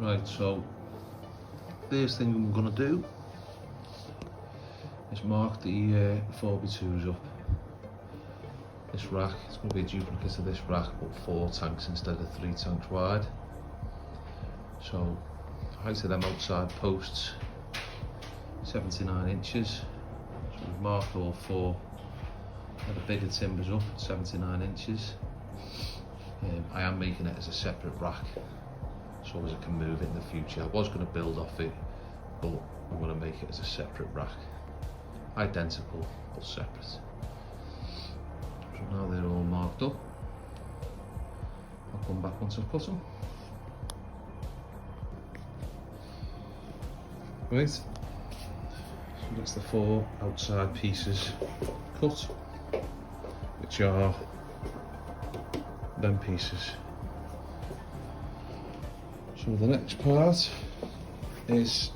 Right, so first thing I'm going to do is mark the 4x2s up. This rack, it's going to be a duplicate of this rack, but 4 tanks instead of 3 tanks wide. So height of them outside posts 79 inches. So we've marked all 4 of the bigger timbers up at 79 inches. I am making it as a separate rack so as I can move it in the future. I was going to build off it, but I'm going to make it as a separate rack. Identical but separate. So now they're all marked up. I'll come back once I've cut them. Right, so that's the 4 outside pieces cut, which are them pieces. So the next part is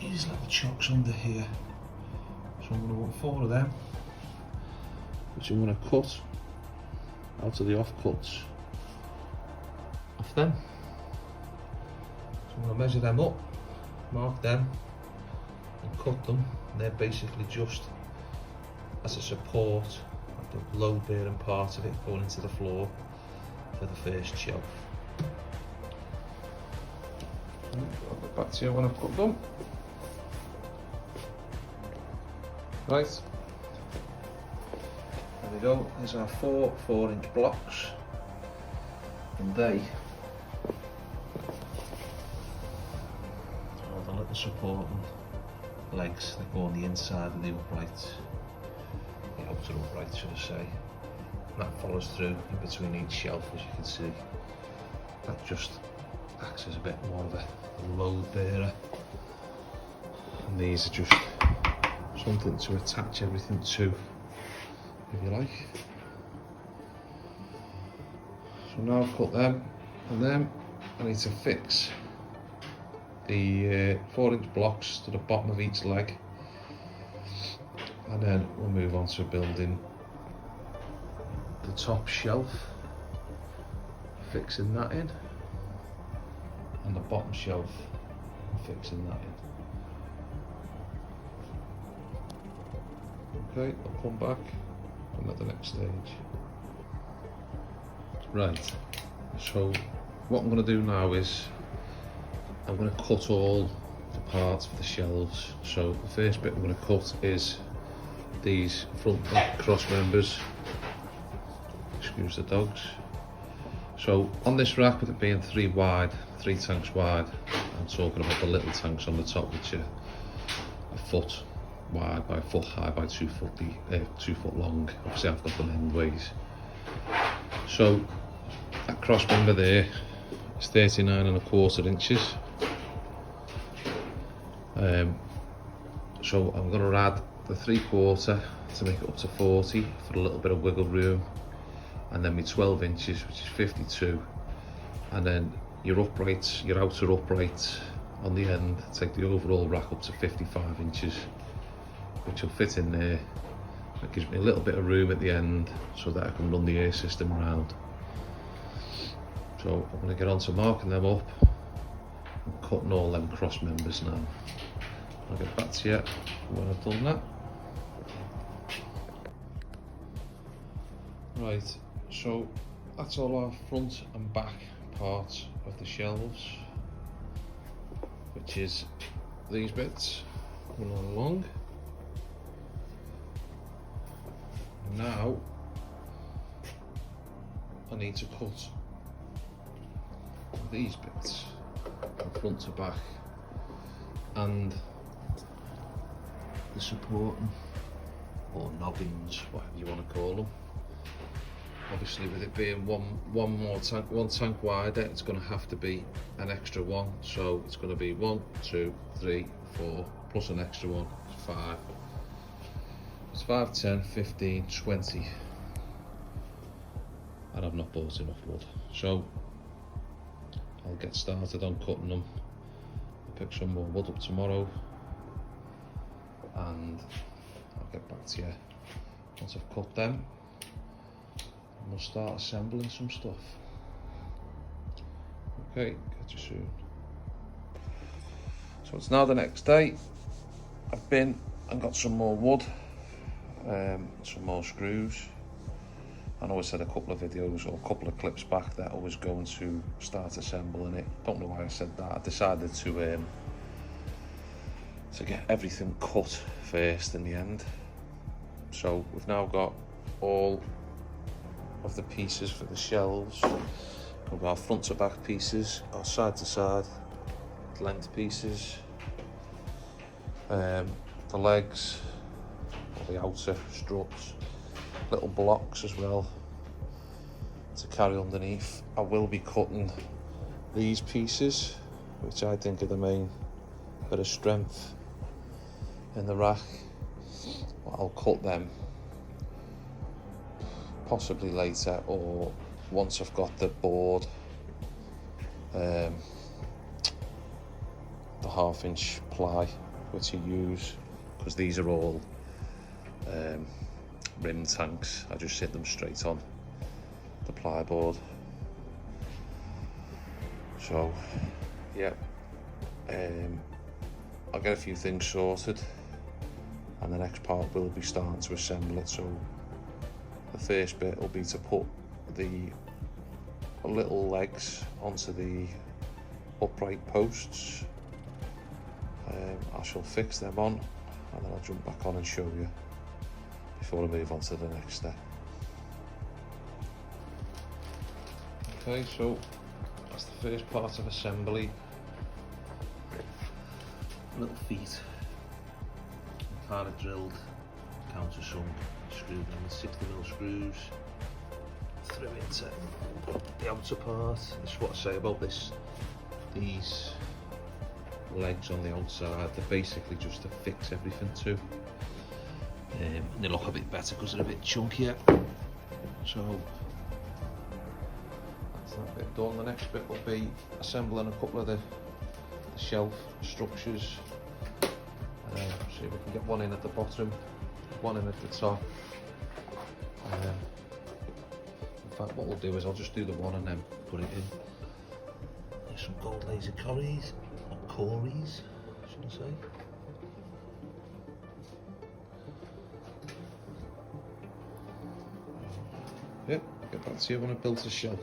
these little chocks under here. So I'm going to want 4 of them, which I'm going to cut out of the offcuts off them. So I'm going to measure them up, mark them and cut them, and they're basically just as a support of the load bearing part of it going into the floor for the first shelf. I'll get back to you when I've cut them. Right, there we go, there's our 4 4-inch blocks, and they are the little supporting legs that go on the inside of the upright, the outer upright should I say. And that follows through in between each shelf, as you can see. That just acts as a bit more of a load bearer, and these are just something to attach everything to, if you like. So now I've cut them, and then I need to fix the 4-inch blocks to the bottom of each leg, and then we'll move on to building the top shelf, fixing that in, and the bottom shelf, fixing that in. Okay, I'll come back and at the next stage. Right, so what I'm going to do now is I'm going to cut all the parts for the shelves. So the first bit I'm going to cut is these front back cross members. Excuse the dogs. So on this rack, with it being 3 tanks wide, I'm talking about the little tanks on the top, which are a foot wide by a foot high by 2 foot, 2 foot long. Obviously I've got them endways. So that cross member there is 39.25 inches. So I'm going to add the 3/4 to make it up to 40 for a little bit of wiggle room, and then my 12 inches, which is 52, and then your uprights, your outer uprights on the end, take the overall rack up to 55 inches, which will fit in there. It gives me a little bit of room at the end so that I can run the air system around. So I'm going to get on to marking them up and cutting all them cross members now. I'll get back to you when I've done that. Right, so that's all our front and back parts of the shelves, which is these bits going on along. Now I need to cut these bits from front to back and the supporting, or noggins, whatever you want to call them. Obviously with it being one tank wider, it's going to have to be an extra one, so it's going to be 1, 2, 3, 4 plus an extra one, it's 5. It's 5, 10, 15, 20, and I've not bought enough wood, so I'll get started on cutting them. I'll pick some more wood up tomorrow, and I'll get back to you once I've cut them, and we'll start assembling some stuff. Okay. Catch you soon. So it's now the next day. I've been and got some more wood, some more screws. I know I said a couple of videos or a couple of clips back that I was going to start assembling it. Don't know why I said that. I decided to get everything cut first in the end. So we've now got all of the pieces for the shelves. We've got our front to back pieces, our side to side length pieces, the legs, or the outer struts, little blocks as well to carry underneath. I will be cutting these pieces, which I think are the main bit of strength in the rack. I'll cut them possibly later, or once I've got the board, the 1/2-inch ply which I use, because these are all rim tanks. I just sit them straight on the ply board. So yeah, I'll get a few things sorted, and the next part will be starting to assemble it. So the first bit will be to put the little legs onto the upright posts. I shall fix them on, and then I'll jump back on and show you before I move on to the next step. Okay, so that's the first part of assembly. Little feet, kind of drilled, countersunk, screwed in with 60mm screws through into the outer part. This is what I say about this. These legs on the outside, they're basically just to fix everything to. And they look a bit better because they're a bit chunkier. So that's that bit done. The next bit will be assembling a couple of the shelf structures. See if we can get one in at the bottom, one in at the top. In fact, what we'll do is I'll just do the one and then put it in. There's some gold laser cories, or cories, should I say. Yep, get back to you when I've built a shelf.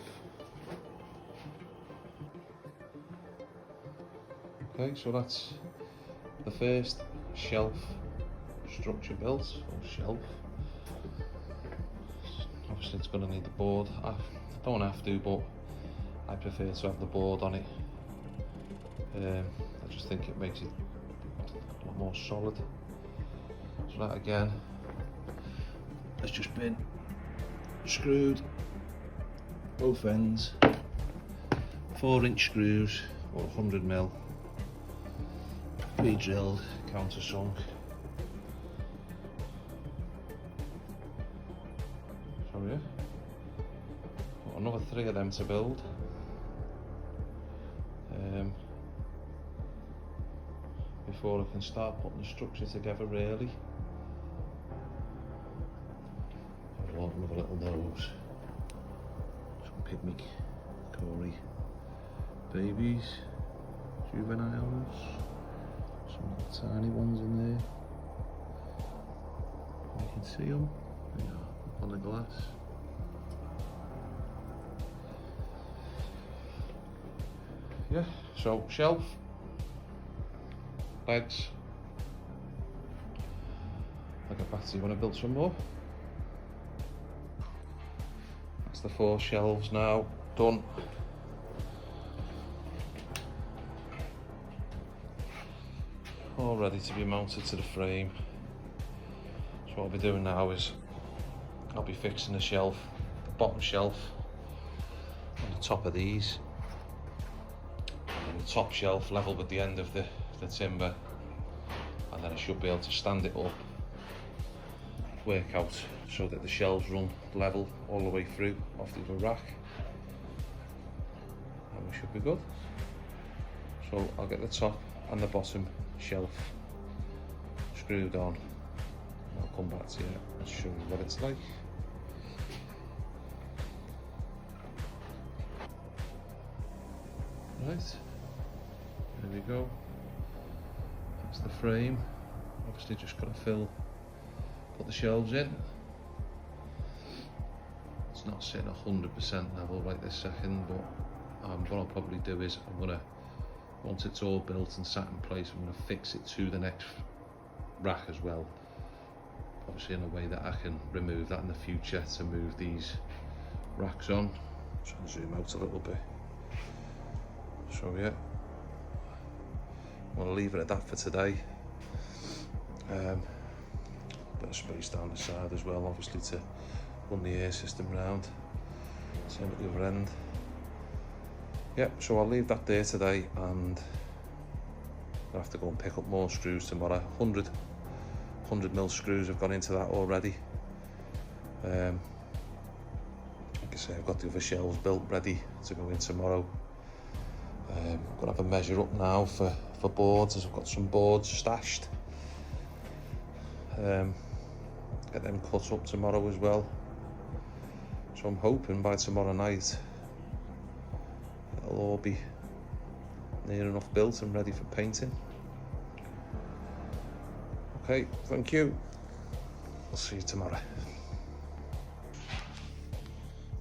Okay, so that's the first shelf structure built, or shelf. Obviously it's going to need the board. I don't have to, but I prefer to have the board on it. I just think it makes it a lot more solid. So that again has just been screwed both ends, 4-inch screws or 100mm, pre-drilled, countersunk. So yeah, got another 3 of them to build. Before I can start putting the structure together really. I want another little nose. Some pygmy cory babies, juveniles, some little tiny ones in there. You can see them on the glass. Yeah, so shelf, legs. I'll get back to you when I build some more. That's the 4 shelves now done. All ready to be mounted to the frame. So what I'll be doing now is I'll be fixing the shelf, the bottom shelf on the top of these, and the top shelf level with the end of the timber, and then I should be able to stand it up, work out so that the shelves run level all the way through off the rack, and we should be good. So I'll get the top and the bottom shelf screwed on, and I'll come back to you and show you what it's like. Right, there we go. That's the frame. Obviously just got to put the shelves in. It's not sitting 100% level right this second, but what I'll probably do is once it's all built and sat in place, I'm going to fix it to the next rack as well. Obviously in a way that I can remove that in the future to move these racks on. Try and zoom out a little bit. So yeah, I'm going to leave it at that for today. Bit of space down the side as well, obviously, to run the air system round. Same at the other end. Yeah, so I'll leave that there today, and I'll have to go and pick up more screws tomorrow. 100mm screws have gone into that already. Like I say, I've got the other shelves built ready to go in tomorrow. I'm gonna have a measure up now for boards, as I've got some boards stashed. Get them cut up tomorrow as well. So I'm hoping by tomorrow night it'll all be near enough built and ready for painting. Okay, thank you. I'll see you tomorrow.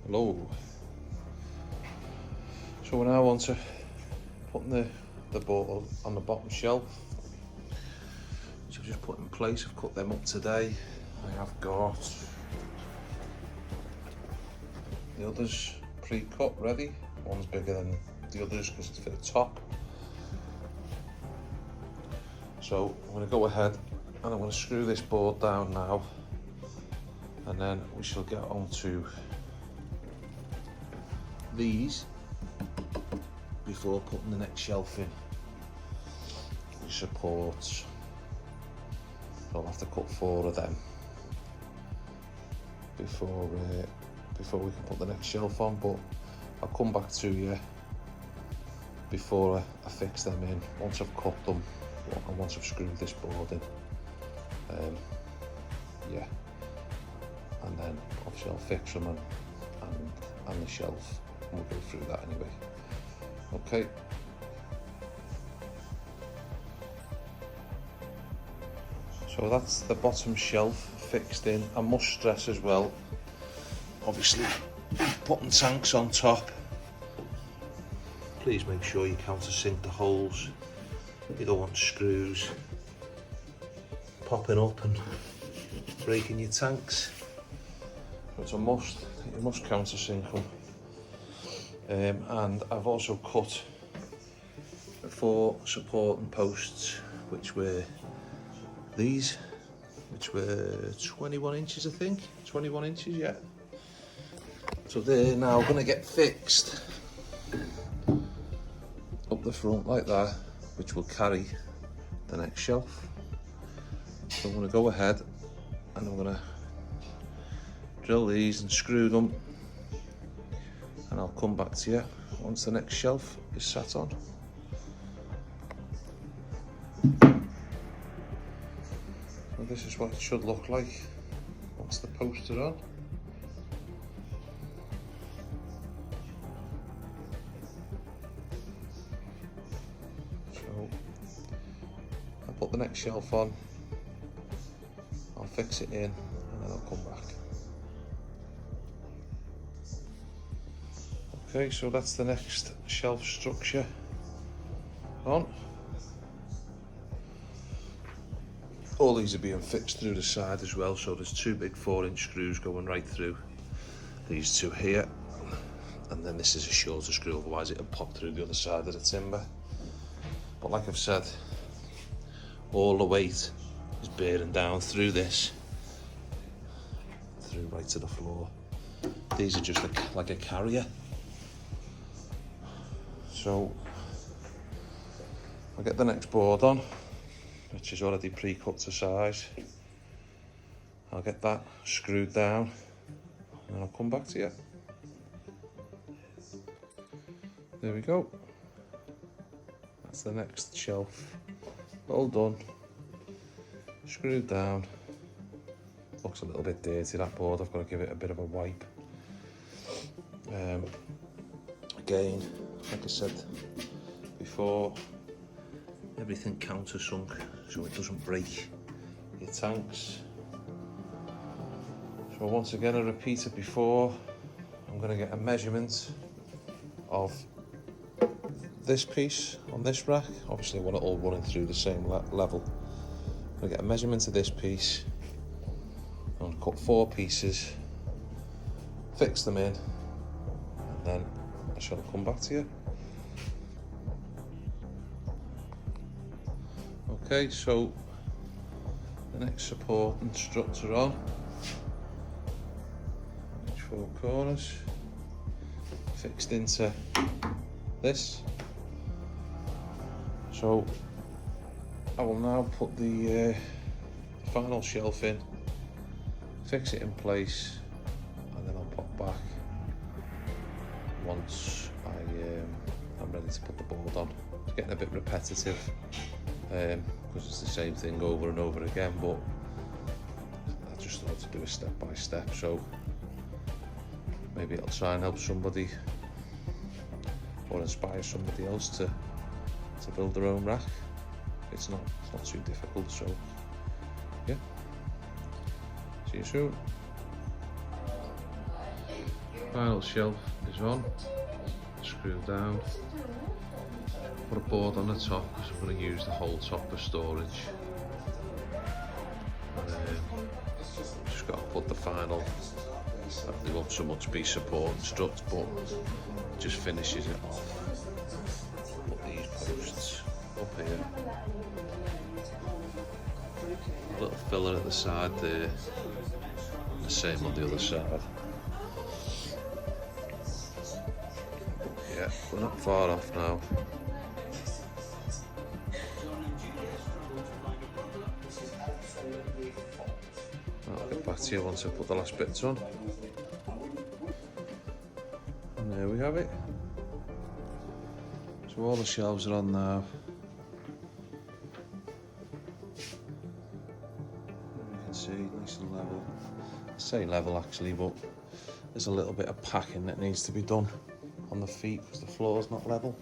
Hello. So we're now on to putting the board on the bottom shelf, which I've just put in place. I've cut them up today. I have got the others pre-cut ready. One's bigger than the others because it's for the top. So I'm going to go ahead and I'm going to screw this board down now, and then we shall get on to these before putting the next shelf in. The supports, so I'll have to cut 4 of them before we can put the next shelf on, but I'll come back to you before I fix them in, once I've cut them and once I've screwed this board in. Yeah, and then obviously I'll fix them and the shelf, and we'll go through that anyway. Okay. So that's the bottom shelf fixed in. I must stress as well, obviously putting tanks on top, please make sure you countersink the holes. You don't want screws popping up and breaking your tanks. So it's a must, you must countersink them. And I've also cut 4 supporting posts, which were these, which were 21 inches, I think. 21 inches, yeah. So they're now going to get fixed up the front like that, which will carry the next shelf. So I'm going to go ahead and I'm going to drill these and screw them, and I'll come back to you once the next shelf is sat on. So this is what it should look like once the posts are on. So I'll put the next shelf on, I'll fix it in, and then I'll come back. Okay, so that's the next shelf structure on. All these are being fixed through the side as well, so there's 2 big 4-inch screws going right through these 2 here, and then this is a shorter screw, otherwise it would pop through the other side of the timber. But like I've said, all the weight is bearing down through this, through right to the floor. These are just like a carrier. So I'll get the next board on, which is already pre-cut to size. I'll get that screwed down and then I'll come back to you. There we go. That's the next shelf. All done. Screwed down. Looks a little bit dirty, that board. I've got to give it a bit of a wipe. Again, like I said, before, everything countersunk so it doesn't break your tanks. So once again, I repeated before, I'm going to get a measurement of this piece on this rack. Obviously I want it all running through the same level. I'm going to get a measurement of this piece. I'm going to cut 4 pieces, fix them in, and then I shall come back to you. Okay, so the next support and struts are on. Each 4 corners fixed into this. So I will now put the final shelf in, fix it in place, and then I'll pop back once I'm ready to put the board on. It's getting a bit repetitive because it's the same thing over and over again, but I just thought to do it step by step, so maybe it'll try and help somebody or inspire somebody else to build their own rack. It's not too difficult, so yeah. See you soon. Final shelf is on. Screw down. Put a board on the top because I'm going to use the whole top for storage. Just got to put the final. They won't so much be support and struts, but it just finishes it off. Put these posts up here. A little filler at the side there. The same on the other side. Yeah, we're not far off now. I'll get back to you once I put the last bits on. And there we have it. So all the shelves are on now. You can see nice and level. I say level actually, but there's a little bit of packing that needs to be done on the feet because the floor's not level.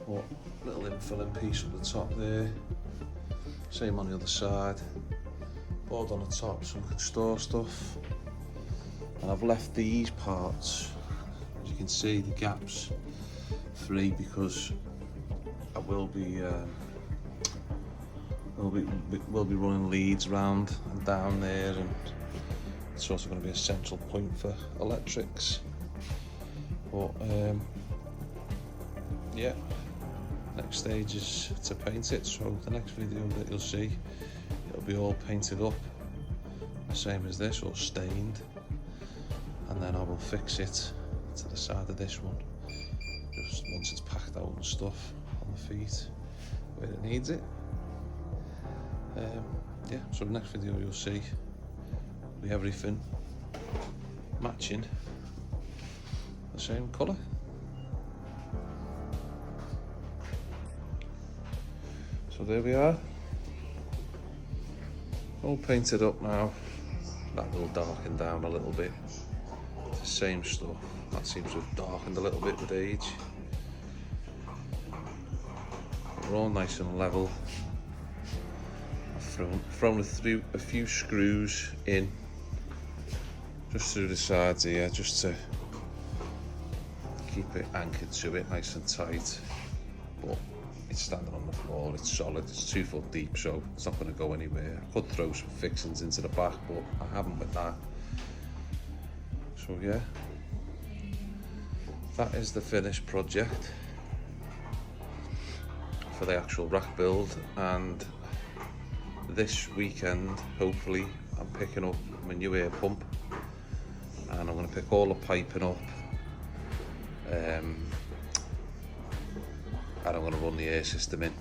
But little infilling piece at the top there. Same on the other side. Board on the top so I can store stuff. And I've left these parts, as you can see, the gaps free because I will be running leads round and down there, and it's also going to be a central point for electrics. But yeah, next stage is to paint it, so the next video that you'll see, it'll be all painted up the same as this, or stained, and then I will fix it to the side of this one just once it's packed out and stuff on the feet where it needs it. Yeah, so the next video you'll see will be everything matching the same colour. So there we are, all painted up now. That will darken down a little bit. It's the same stuff, that seems to have darkened a little bit with age. We're all nice and level. I've thrown a few screws in just through the sides here, just to keep it anchored to it nice and tight. But it's standing on the floor, it's solid, it's 2 foot deep, so it's not going to go anywhere. I could throw some fixings into the back, but I haven't with that. So yeah, that is the finished project for the actual rack build. And this weekend, hopefully, I'm picking up my new air pump, and I'm going to pick all the piping up. And I'm going to run the air system in,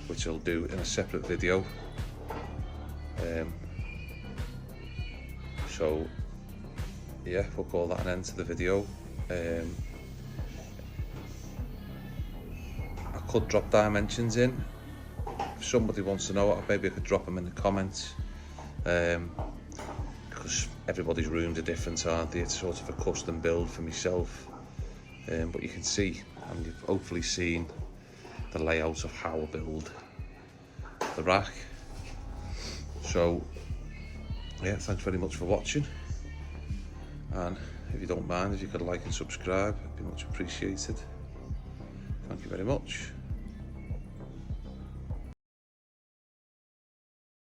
which I'll do in a separate video. So yeah, we'll call that an end to the video. I could drop dimensions in. If somebody wants to know it, maybe I could drop them in the comments. Because everybody's rooms are different, aren't they? It's sort of a custom build for myself. But you can see, and you've hopefully seen the layout of how I build the rack. So yeah, thanks very much for watching, and if you don't mind, if you could like and subscribe, it'd be much appreciated. Thank you very much.